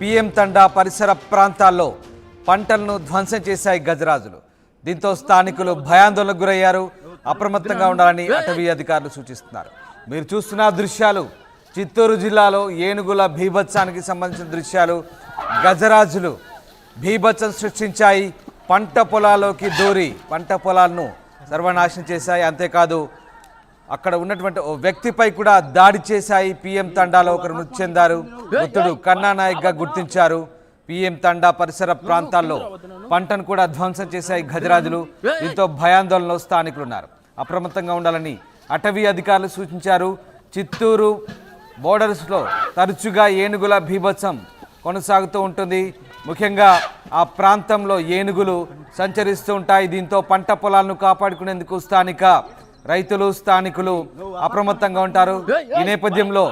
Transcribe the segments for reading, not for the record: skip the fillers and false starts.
PM తండా పరిసర ప్రాంతాల్లో పంటలను ధ్వంసం చేశాయి గజరాజులు. దీంతో స్థానికులు భయాందోళనకు గురయ్యారు. అప్రమత్తంగా ఉండాలని అటవీ అధికారులు సూచిస్తున్నారు. మీరు చూస్తున్న దృశ్యాలు చిత్తూరు జిల్లాలో ఏనుగుల బీభత్సానికి సంబంధించిన దృశ్యాలు. గజరాజులు బీభత్సం సృష్టించాయి. పంట పొలాల్లోకి దూరి పంట పొలాలను సర్వనాశనం చేశాయి. అంతేకాదు అక్కడ ఉన్నటువంటి ఓ వ్యక్తిపై కూడా దాడి చేశాయి. పీఎం తండాలో ఒకరు మృతి చెందారు. మృతుడు కన్నానాయక్గా గుర్తించారు. పీఎం తండా పరిసర ప్రాంతాల్లో పంటను కూడా ధ్వంసం చేశాయి గజరాజులు. దీంతో భయాందోళనలో స్థానికులు ఉన్నారు. అప్రమత్తంగా ఉండాలని అటవీ అధికారులు సూచించారు. చిత్తూరు బోర్డర్స్లో తరచుగా ఏనుగుల బీభత్సం కొనసాగుతూ ఉంటుంది. ముఖ్యంగా ఆ ప్రాంతంలో ఏనుగులు సంచరిస్తూ ఉంటాయి. దీంతో పంట పొలాలను కాపాడుకునేందుకు స్థానిక రైతులు స్థానికులు అప్రమత్తంగా ఉంటారు. ఈ నేపథ్యంలో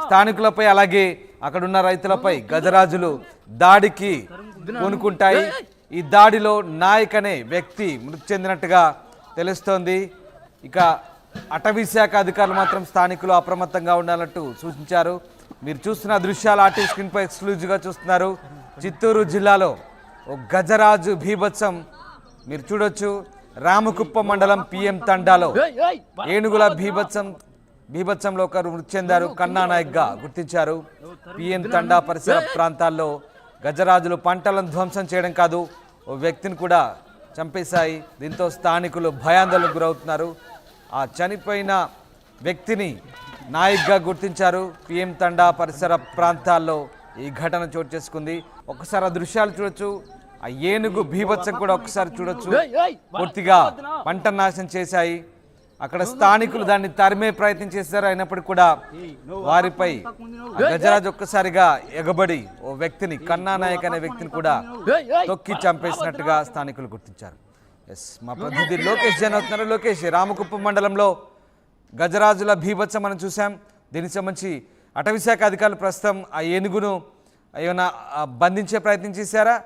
స్థానికులపై అలాగే అక్కడున్న రైతులపై గజరాజులు దాడికి పూనుకుంటాయి. ఈ దాడిలో నాయక్ అనే వ్యక్తి మృతి చెందినట్టుగా తెలుస్తోంది. ఇక అటవీ శాఖ అధికారులు మాత్రం స్థానికులు అప్రమత్తంగా ఉండాలంటూ సూచించారు. మీరు చూస్తున్న దృశ్యాలు ఆర్టీవీ స్క్రీన్పై ఎక్స్క్లూజివ్గా చూస్తున్నారు. చిత్తూరు జిల్లాలో ఓ గజరాజు బీభత్సం మీరు చూడొచ్చు. రామకుప్ప మండలం పీఎం తండాలో ఏనుగుల బీభత్సంలో ఒకరు మృతి చెందారు. కన్నానాయక్గా గుర్తించారు. పీఎం తండా పరిసర ప్రాంతాల్లో గజరాజులు పంటలను ధ్వంసం చేయడం కాదు, ఓ వ్యక్తిని కూడా చంపేశాయి. దీంతో స్థానికులు భయాందోళనకు గురవుతున్నారు. ఆ చనిపోయిన వ్యక్తిని నాయక్గా గుర్తించారు. పీఎం తండా పరిసర ప్రాంతాల్లో ఈ ఘటన చోటు చేసుకుంది. ఒకసారి ఆ దృశ్యాలు చూడొచ్చు. ఆ ఏనుగు బీభత్సం కూడా ఒకసారి చూడొచ్చు. పూర్తిగా పంట నాశనం చేశాయి. అక్కడ స్థానికులు దాన్ని తరిమే ప్రయత్నం చేశారు. అయినప్పటికీ కూడా వారిపై గజరాజు ఒక్కసారిగా ఎగబడి ఓ వ్యక్తిని కన్నానాయక్ అనే వ్యక్తిని కూడా తొక్కి చంపేసినట్టుగా స్థానికులు గుర్తించారు. మా ప్రతినిధి లోకేష్ జైన్ అవుతున్నారు. లోకేష్, రామకుప్పం మండలంలో గజరాజుల బీభత్సం మనం చూసాం. దీనికి సంబంధించి అటవీశాఖ అధికారులు ప్రస్తుతం ఆ ఏనుగును ఏమైనా బంధించే ప్రయత్నం చేశారా?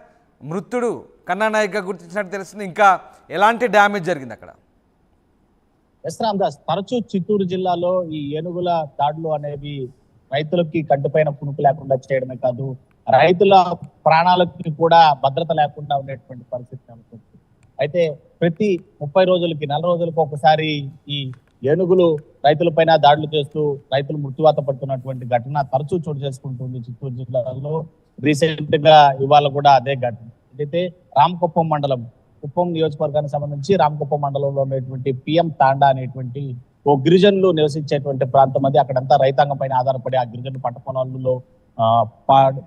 మృతుడు కన్నానాయక్గా గుర్తించినట్టు తెలుస్తుంది. ఇంకా ఎలాంటి డ్యామేజ్ జరిగింది అక్కడ? రామదాస్, తరచూ చిత్తూరు జిల్లాలో ఈ ఏనుగుల దాడులు అనేవి రైతులకి కంటిపైన పునుకు లేకుండా చేయడమే కాదు, రైతుల ప్రాణాలకి కూడా భద్రత లేకుండా ఉండేటువంటి పరిస్థితి ఉంటుంది. అయితే ప్రతి 30 రోజులకి 40 రోజులకు ఒకసారి ఈ ఏనుగులు రైతులపైన దాడులు చేస్తూ రైతులు మృత్యువాత పడుతున్నటువంటి ఘటన తరచూ చోటు చేసుకుంటుంది చిత్తూరు జిల్లాలో. రీసెంట్ గా ఇవాళ కూడా అదే ఘటన. అయితే రామకుప్పం మండలం, కుప్పం నియోజకవర్గానికి సంబంధించి రామకుప్పం మండలంలో ఉన్నటువంటి పీఎం తాండా అనేటువంటి ఓ గిరిజనులు నివసించేటువంటి ప్రాంతం అది. అక్కడంతా రైతాంగం పైన ఆధారపడి ఆ గిరిజనులు పంట పొలాల్లో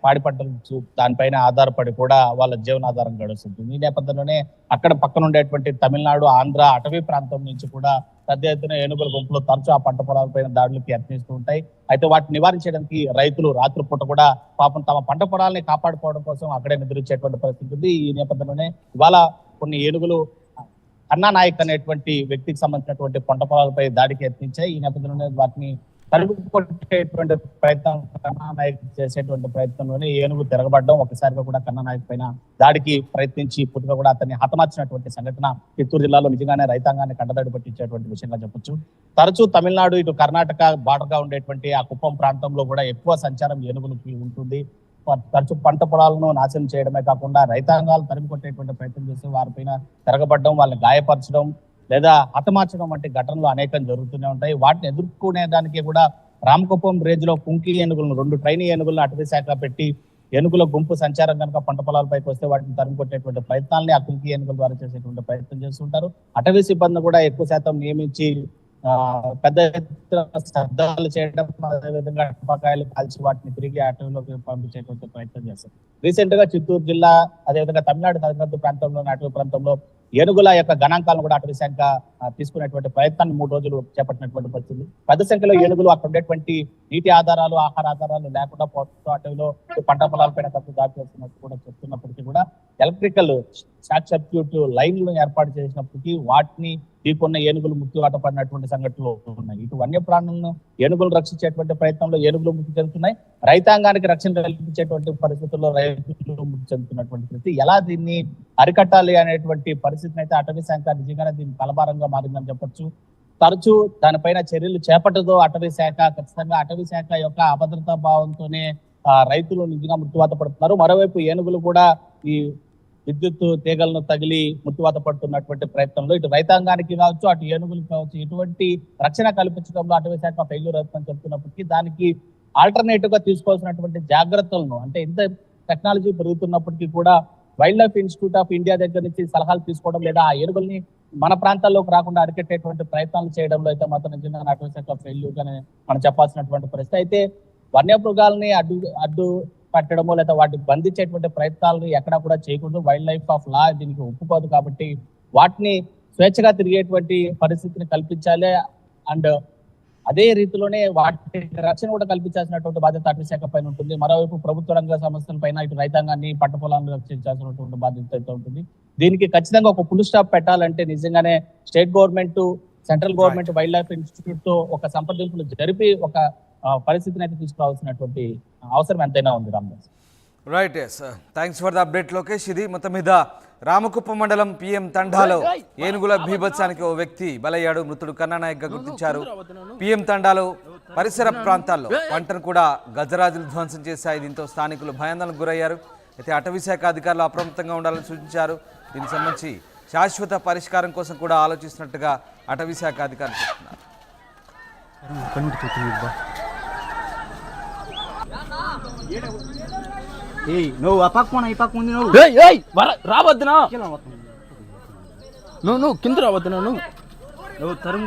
పాడి పంటలు దానిపైన ఆధారపడి కూడా వాళ్ళ జీవనాధారం గడుస్తుంది. ఈ నేపథ్యంలోనే అక్కడ పక్కన ఉండేటువంటి తమిళనాడు, ఆంధ్ర అటవీ ప్రాంతం నుంచి కూడా పెద్ద ఎత్తున ఏనుగుల గుంపులు తరచూ ఆ పంట పొలాలపైన దాడులకు యత్నిస్తూ ఉంటాయి. అయితే వాటిని నివారించడానికి రైతులు రాత్రిపూట కూడా పాపం తమ పంట పొలాలని కాపాడుకోవడం కోసం అక్కడే నిద్రించేటువంటి పరిస్థితి ఉంది. ఈ నేపథ్యంలోనే ఇవాళ కొన్ని ఏనుగులు కన్నానాయక్ అనేటువంటి వ్యక్తికి సంబంధించినటువంటి పంట పొలాలపై దాడికి యత్నించాయి. ఈ నేపథ్యంలోనే వాటిని తడుపుకొట్టేటువంటి ప్రయత్నం కన్నానాయక్ చేసేటువంటి ప్రయత్నంలోనే ఏనుగు తిరగబడడం, ఒకసారిగా కూడా కన్నానాయక్ పైన దాడికి ప్రయత్నించి పూర్తిగా కూడా అతన్ని హతమార్చినటువంటి సంఘటన చిత్తూరు జిల్లాలో నిజంగానే రైతాంగాన్ని కంటదడి పట్టించేటువంటి విషయంగా చెప్పొచ్చు. తరచూ తమిళనాడు ఇటు కర్ణాటక బార్డర్గా ఉండేటువంటి ఆ కుప్పం ప్రాంతంలో కూడా ఎక్కువ సంచారం ఏనుగులకి ఉంటుంది. తరచూ పంట పొలాలను నాశనం చేయడమే కాకుండా రైతాంగాలు తరిమి కొట్టేటువంటి ప్రయత్నం చేసి వారిపైన తిరగబడడం, వాళ్ళని గాయపరచడం లేదా హతమార్చడం వంటి ఘటనలు అనేకం జరుగుతూనే ఉంటాయి. వాటిని ఎదుర్కొనే దానికి కూడా రామకుప్పం రేంజ్ లో కుంకి ఏనుగులను 2 ట్రైనీ ఏనుగులను అటవీ శాఖ పెట్టి ఏనుగుల గుంపు సంచారం కనుక పంట పొలాలపైకి వస్తే వాటిని తరిమి కొట్టేటువంటి ప్రయత్నాలని ఆ కుంకి ఏనుగుల ద్వారా చేసేటువంటి ప్రయత్నం చేస్తుంటారు. అటవీ సిబ్బంది కూడా ఎక్కువ శాతం నియమించి పెద్ద ఎత్తున శబ్దాలు చేయడం, అదేవిధంగా టపాకాయలు కాల్చి వాటిని తిరిగి అటవీలోకి పంపించేటువంటి ప్రయత్నం చేస్తారు. రీసెంట్ గా చిత్తూరు జిల్లా అదేవిధంగా తమిళనాడు సరిహద్దు ప్రాంతంలోని అటవీ ప్రాంతంలో ఏనుగుల యొక్క గణాంకాలను కూడా అటవీ శాఖ తీసుకునేటువంటి ప్రయత్నాన్ని 3 రోజులు చేపట్టినటువంటి పరిస్థితి. పెద్ద సంఖ్యలో ఏనుగులు అక్కడ ఉండేటువంటి నీటి ఆధారాలు, ఆహార ఆధారాలు లేకుండా పోతూ అటవీలో పంట పొలాలపైన తప్పు దాడి చేస్తున్నట్టు కూడా చెప్తున్నప్పటికీ కూడా ఎలక్ట్రికల్ షార్ట్ సర్క్యూట్ లైన్లను ఏర్పాటు చేసినప్పటికీ వాటిని ఢీకొన్న ఏనుగులు మృత్యువాత పడినటువంటి సంఘటనలు ఉన్నాయి. ఇటు వన్యప్రాణులను ఏనుగులు రక్షించేటువంటి ప్రయత్నంలో ఏనుగులు మృతి చెందుతున్నాయి. రైతాంగానికి రక్షణ కల్పించేటువంటి పరిస్థితుల్లో రైతులు మృతి చెందుతున్నటువంటి పరిస్థితి. ఎలా దీన్ని అరికట్టాలి అనేటువంటి పరిస్థితిని అయితే అటవీ శాఖ నిజంగానే దీన్ని కలబారంగా మారిందని చెప్పొచ్చు. తరచూ దానిపైన చర్యలు చేపట్టదో అటవీ శాఖ. ఖచ్చితంగా అటవీ శాఖ యొక్క అభద్రతా భావంతోనే రైతులు నిజంగా మృత్యువాత పడుతున్నారు. మరోవైపు ఏనుగులు కూడా ఈ విద్యుత్ తీగలను తగిలి మృత్యువాత పడుతున్నటువంటి ప్రయత్నంలో ఇటు రైతాంగానికి కావచ్చు, అటు ఏనుగులకు కావచ్చు, ఇటువంటి రక్షణ కల్పించడంలో అటవీ శాఖ ఫెయిల్యూర్ అవుతుందని చెప్తున్నప్పటికీ దానికి ఆల్టర్నేటివ్ గా తీసుకోవాల్సినటువంటి జాగ్రత్తలను, అంటే ఇంత టెక్నాలజీ పెరుగుతున్నప్పటికీ కూడా wild life institute of India దగ్గర నుంచి సలహాలు తీసుకోవడం లేదా ఆ ఏనుగుల్ని మన ప్రాంతాల్లోకి రాకుండా అరికట్టేటువంటి ప్రయత్నాలు చేయడంలో అయితే మాత్రం నిజంగా అటవీ శాఖ ఫెయిల్యూర్ గానే మనం చెప్పాల్సినటువంటి పరిస్థితి. అయితే వన్యమృగాల్ని అడ్డు పట్టడమో లేదా వాటిని బంధించేటువంటి ప్రయత్నాలను ఎక్కడా కూడా చేయకూడదు. వైల్డ్ లైఫ్ ఆఫ్ లా దీనికి ఒప్పుకోదు. కాబట్టి వాటిని స్వేచ్ఛగా తిరిగేటువంటి పరిస్థితిని కల్పించాలి. అండ్ అదే రీతిలోనే వాటి రక్షణ కూడా కల్పించాల్సినటువంటి బాధ్యత అటవీ శాఖ పైన ఉంటుంది. మరోవైపు ప్రభుత్వ రంగ సంస్థల పైన ఇటు రైతాంగాన్ని, పంట పొలాలను రక్షించాల్సినటువంటి బాధ్యత అయితే ఉంటుంది. దీనికి ఖచ్చితంగా ఒక ఫుల్ స్టాప్ పెట్టాలంటే నిజంగానే state government, central government wild life institute తో ఒక సంప్రదింపులు జరిపి ఒక పరిస్థితిని అయితే తీసుకురావాల్సినటువంటి అవసరం ఎంతైనా ఉంది. Ramadas right, yes, thanks for the update Lokesh. ఇది మొత్తం మీద రామకుప్పం మండలం పిఎం తండాలో ఏనుగుల బీభత్సానికి ఓ వ్యక్తి బలయ్యాడు. మృతుడు కన్నానాయక్గా గుర్తించారు. పిఎం తండాలో పరిసర ప్రాంతాల్లో పంటను కూడా గజరాజులు ధ్వంసం చేశాయి. దీంతో స్థానికులు భయాందోళనకు గురయ్యారు. అయితే అటవీ శాఖ అధికారులు అప్రమత్తంగా ఉండాలని సూచించారు. దీనికి సంబంధించి శాశ్వత పరిష్కారం కోసం కూడా ఆలోచిస్తున్నట్టుగా అటవీ శాఖ అధికారులు చెప్తున్నారు. నువ్వు ఆ పక్క ఈ పక్క ఉంది, నువ్వు రావద్దునా, నువ్వు కింద రావద్దునా, నువ్వు తరుము